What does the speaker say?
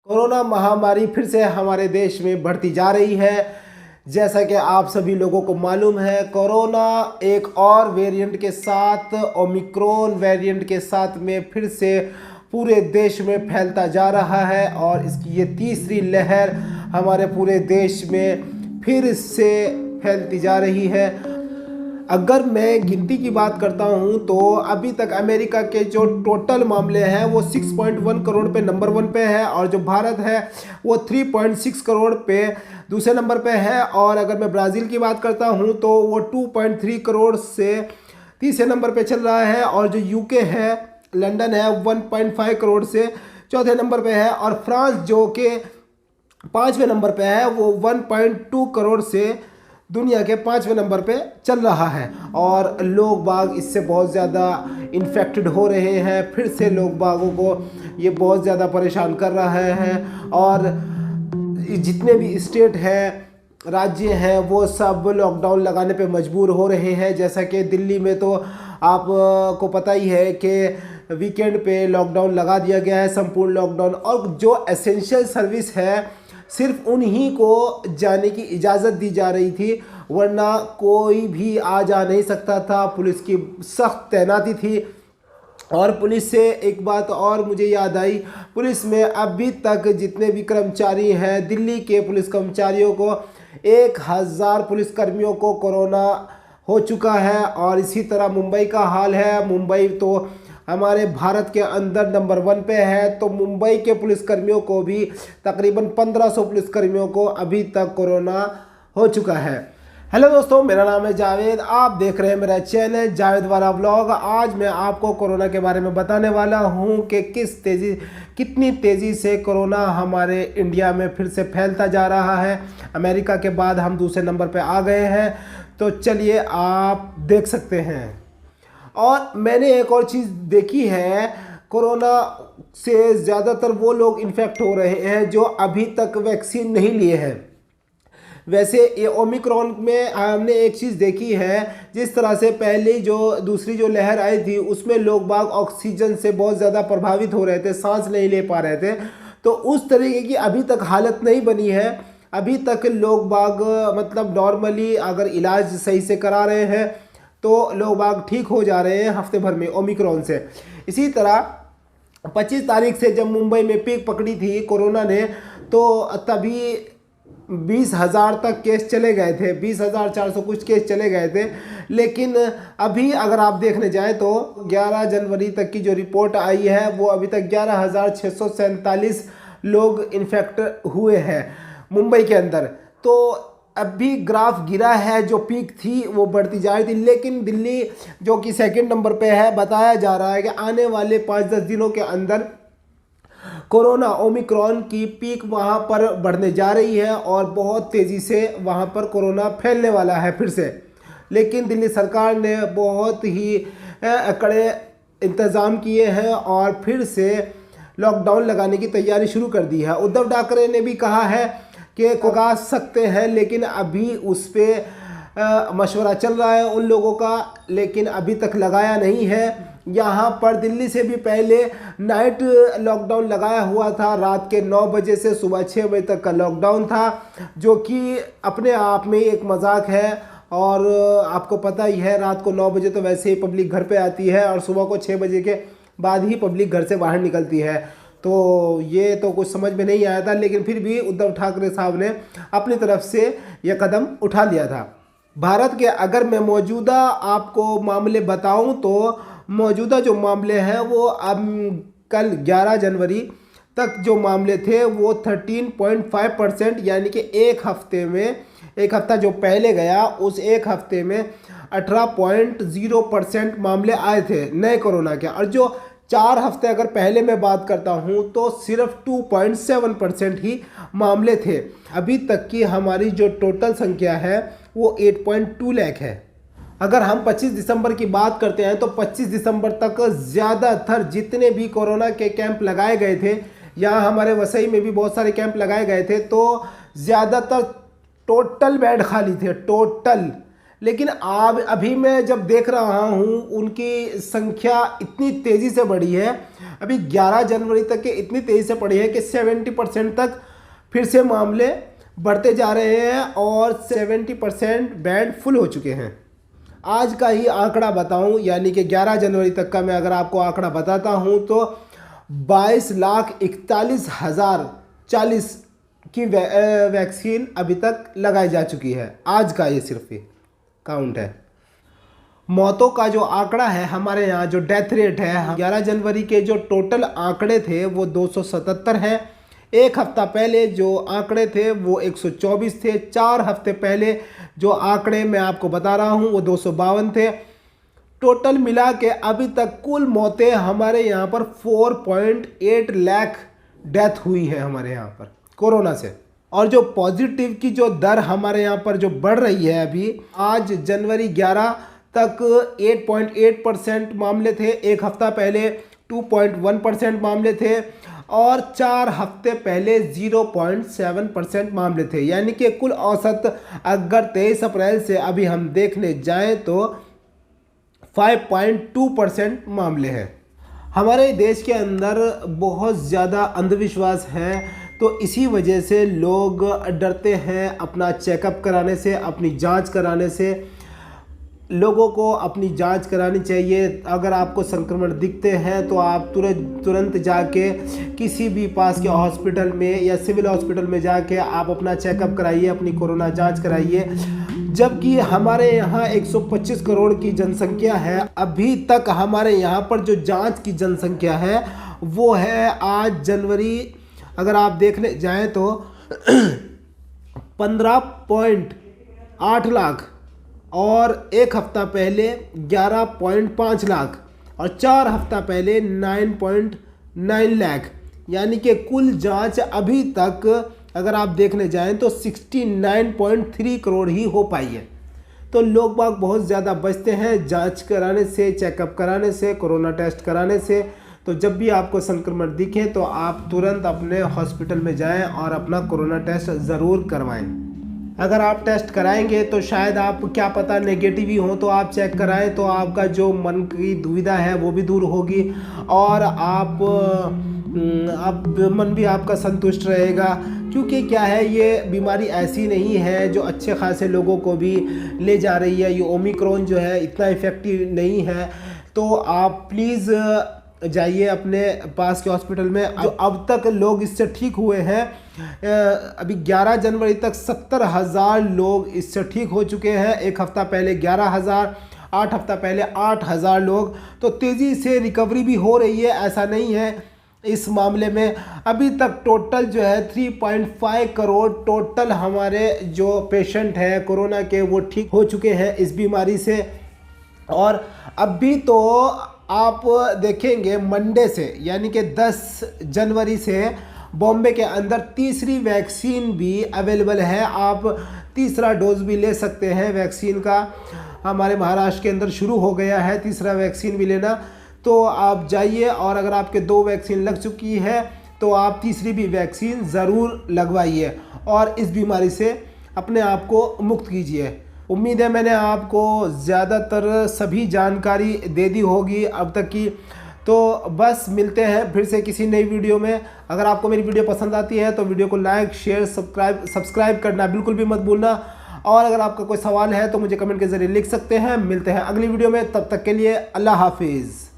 Corona महामारी फिर से हमारे देश में बढ़ती जा रही है। जैसा कि आप सभी लोगों को मालूम है, कोरोना एक और वेरिएंट के साथ, ओमिक्रॉन वेरिएंट के साथ में फिर से पूरे देश में फैलता जा रहा है और इसकी ये तीसरी लहर हमारे पूरे देश में फिर से फैलती जा रही है। अगर मैं गिनती की बात करता हूं तो अभी तक अमेरिका के जो टोटल मामले हैं वो 6.1 करोड़ पे नंबर 1 पे है और जो भारत है वो 3.6 करोड़ पे दूसरे नंबर पे है। और अगर मैं ब्राज़ील की बात करता हूं तो वो 2.3 करोड़ से तीसरे नंबर पे चल रहा है और जो यूके है, लंदन है, 1.5 करोड़ से चौथे नंबर पे है और फ्रांस जो कि 5वें नंबर पे है वो 1.2 करोड़ से दुनिया के 5वें नंबर पे चल रहा है। और लोग बाग इससे बहुत ज़्यादा इन्फेक्टेड हो रहे हैं। फिर से लोग बागों को ये बहुत ज़्यादा परेशान कर रहा है और जितने भी स्टेट हैं, राज्य हैं, वो सब लॉकडाउन लगाने पे मजबूर हो रहे हैं। जैसा कि दिल्ली में तो आपको पता ही है कि वीकेंड पे लॉकडाउन लगा दिया गया है, संपूर्ण लॉकडाउन। और जो एसेंशियल सर्विस है सिर्फ उन्हीं को जाने की इजाज़त दी जा रही थी, वरना कोई भी आ जा नहीं सकता था। पुलिस की सख्त तैनाती थी। और पुलिस से एक बात और मुझे याद आई, पुलिस में अभी तक जितने भी कर्मचारी हैं, दिल्ली के पुलिस कर्मचारियों को 1000 पुलिसकर्मियों को कोरोना हो चुका है। और इसी तरह मुंबई का हाल है। मुंबई तो हमारे भारत के अंदर नंबर 1 पे है, तो मुंबई के पुलिसकर्मियों को भी तकरीबन 1500 पुलिसकर्मियों को अभी तक कोरोना हो चुका है। हेलो दोस्तों, मेरा नाम है जावेद, आप देख रहे हैं मेरा चैनल जावेद वाला व्लॉग। आज मैं आपको कोरोना के बारे में बताने वाला हूं कि कितनी तेज़ी से कोरोना हमारे इंडिया में फिर से फैलता जा रहा है। अमेरिका के बाद हम दूसरे नंबर पे आ गए हैं, तो चलिए आप देख सकते हैं। और मैंने एक और चीज़ देखी है, कोरोना से ज़्यादातर वो लोग इन्फेक्ट हो रहे हैं जो अभी तक वैक्सीन नहीं लिए हैं। वैसे ये ओमिक्रॉन में हमने एक चीज़ देखी है, जिस तरह से पहले दूसरी जो लहर आई थी उसमें लोग बाग ऑक्सीजन से बहुत ज़्यादा प्रभावित हो रहे थे, सांस नहीं ले पा रहे थे। तो उस तरीके की अभी तक हालत नहीं बनी है। अभी तक लोग बाग मतलब नॉर्मली अगर इलाज सही से करा रहे हैं तो लोग बाग ठीक हो जा रहे हैं हफ्ते भर में ओमिक्रॉन से। इसी तरह 25 तारीख से जब मुंबई में पीक पकड़ी थी कोरोना ने, तो तभी 20,000 तक केस चले गए थे, 20,400 कुछ केस चले गए थे। लेकिन अभी अगर आप देखने जाएं तो 11 जनवरी तक की जो रिपोर्ट आई है वो अभी तक 11,647 लोग इन्फेक्ट हुए हैं मुंबई के अंदर। तो अभी ग्राफ गिरा है, जो पीक थी वो बढ़ती जा रही थी। लेकिन दिल्ली जो कि सेकंड नंबर पे है, बताया जा रहा है कि आने वाले 5-10 दिनों के अंदर कोरोना ओमिक्रॉन की पीक वहाँ पर बढ़ने जा रही है और बहुत तेज़ी से वहाँ पर कोरोना फैलने वाला है फिर से। लेकिन दिल्ली सरकार ने बहुत ही कड़े इंतज़ाम किए हैं और फिर से लॉकडाउन लगाने की तैयारी शुरू कर दी है। उद्धव ठाकरे ने भी कहा है कि लगा सकते हैं, लेकिन अभी उस पर मशवरा चल रहा है उन लोगों का, लेकिन अभी तक लगाया नहीं है। यहाँ पर दिल्ली से भी पहले नाइट लॉकडाउन लगाया हुआ था, रात के 9 बजे से सुबह 6 बजे तक का लॉकडाउन था, जो कि अपने आप में एक मजाक है। और आपको पता ही है, रात को 9 बजे तो वैसे ही पब्लिक घर पे आती है और सुबह को 6 बजे के बाद ही पब्लिक घर से बाहर निकलती है। तो ये तो कुछ समझ में नहीं आया था, लेकिन फिर भी उद्धव ठाकरे साहब ने अपनी तरफ से यह कदम उठा लिया था। भारत के अगर मैं मौजूदा आपको मामले बताऊं तो मौजूदा जो मामले हैं वो अब कल 11 जनवरी तक जो मामले थे वो 13.5%, यानी कि एक हफ्ता जो पहले गया उस एक हफ्ते में 18.0% मामले आए थे नए कोरोना के। और जो 4 हफ्ते अगर पहले मैं बात करता हूं तो सिर्फ 2.7% ही मामले थे। अभी तक की हमारी जो टोटल संख्या है वो 8.2 लाख है। अगर हम 25 दिसंबर की बात करते हैं तो 25 दिसंबर तक ज़्यादातर जितने भी कोरोना के कैंप लगाए गए थे, यहाँ हमारे वसई में भी बहुत सारे कैंप लगाए गए थे, तो ज़्यादातर टोटल बेड खाली थे, टोटल। लेकिन अब अभी मैं जब देख रहा हूँ उनकी संख्या इतनी तेज़ी से बढ़ी है, अभी 11 जनवरी तक के इतनी तेज़ी से बढ़ी है कि 70% तक फिर से मामले बढ़ते जा रहे हैं और 70% बेड फुल हो चुके हैं। आज का ही आंकड़ा बताऊं, यानी कि 11 जनवरी तक का मैं अगर आपको आंकड़ा बताता हूं तो 22,41,040 की वैक्सीन अभी तक लगाई जा चुकी है। आज का ये सिर्फ काउंट है। मौतों का जो आंकड़ा है हमारे यहाँ, जो डेथ रेट है, 11 जनवरी के जो टोटल आंकड़े थे वो 277 है। एक हफ्ता पहले जो आंकड़े थे वो 124 थे। 4 हफ्ते पहले जो आंकड़े मैं आपको बता रहा हूँ वो 252 थे। टोटल मिला के अभी तक कुल मौतें हमारे यहाँ पर 4.8 लाख डेथ हुई है हमारे यहाँ पर कोरोना से। और जो पॉजिटिव की जो दर हमारे यहाँ पर जो बढ़ रही है, अभी आज जनवरी 11 तक 8.8% मामले थे। एक हफ्ता पहले 2.1% मामले थे और 4 हफ्ते पहले 0.7% मामले थे। यानी कि कुल औसत अगर 23 अप्रैल से अभी हम देखने जाएं तो 5.2% मामले हैं। हमारे देश के अंदर बहुत ज़्यादा अंधविश्वास है, तो इसी वजह से लोग डरते हैं अपना चेकअप कराने से, अपनी जांच कराने से। लोगों को अपनी जांच करानी चाहिए। अगर आपको संक्रमण दिखते हैं तो आप तुरंत जाके किसी भी पास के हॉस्पिटल में या सिविल हॉस्पिटल में जाके आप अपना चेकअप कराइए, अपनी कोरोना जांच कराइए। जबकि हमारे यहाँ 125 करोड़ की जनसंख्या है, अभी तक हमारे यहाँ पर जो जांच की जनसंख्या है वो है आज जनवरी अगर आप देखने जाएं तो 15.8 लाख और एक हफ्ता पहले 11.5 लाख और 4 हफ्ता पहले 9.9 लाख। यानी कि कुल जांच अभी तक अगर आप देखने जाएं तो 69.3 करोड़ ही हो पाई है। तो लोग बाग बहुत ज़्यादा बचते हैं जांच कराने से, चेकअप कराने से, कोरोना टेस्ट कराने से। तो जब भी आपको संक्रमण दिखे तो आप तुरंत अपने हॉस्पिटल में जाएं और अपना कोरोना टेस्ट ज़रूर करवाएं। अगर आप टेस्ट कराएंगे तो शायद आप क्या पता नेगेटिव ही हो, तो आप चेक कराएं तो आपका जो मन की दुविधा है वो भी दूर होगी और आप मन भी आपका संतुष्ट रहेगा। क्योंकि क्या है, ये बीमारी ऐसी नहीं है जो अच्छे खासे लोगों को भी ले जा रही है। ये ओमिक्रॉन जो है इतना इफ़ेक्टिव नहीं है। तो आप प्लीज़ जाइए अपने पास के हॉस्पिटल में। अब तक लोग इससे ठीक हुए हैं। अभी 11 जनवरी तक 70,000 लोग इससे ठीक हो चुके हैं। एक हफ्ता पहले 11,000, 8 हफ्ता पहले 8,000 लोग। तो तेज़ी से रिकवरी भी हो रही है, ऐसा नहीं है। इस मामले में अभी तक टोटल जो है 3.5 करोड़ टोटल हमारे जो पेशेंट हैं कोरोना के वो ठीक हो चुके हैं इस बीमारी से। और अभी तो आप देखेंगे मंडे से यानी कि 10 जनवरी से बॉम्बे के अंदर तीसरी वैक्सीन भी अवेलेबल है। आप तीसरा डोज भी ले सकते हैं वैक्सीन का। हमारे महाराष्ट्र के अंदर शुरू हो गया है तीसरा वैक्सीन भी लेना। तो आप जाइए और अगर आपके 2 वैक्सीन लग चुकी है तो आप तीसरी भी वैक्सीन ज़रूर लगवाइए और इस बीमारी से अपने आप को मुक्त कीजिए। उम्मीद है मैंने आपको ज़्यादातर सभी जानकारी दे दी होगी अब तक की। तो बस मिलते हैं फिर से किसी नई वीडियो में। अगर आपको मेरी वीडियो पसंद आती है तो वीडियो को लाइक, शेयर, सब्सक्राइब करना बिल्कुल भी मत भूलना। और अगर आपका कोई सवाल है तो मुझे कमेंट के ज़रिए लिख सकते हैं। मिलते हैं अगली वीडियो में, तब तक के लिए अल्लाह हाफिज़।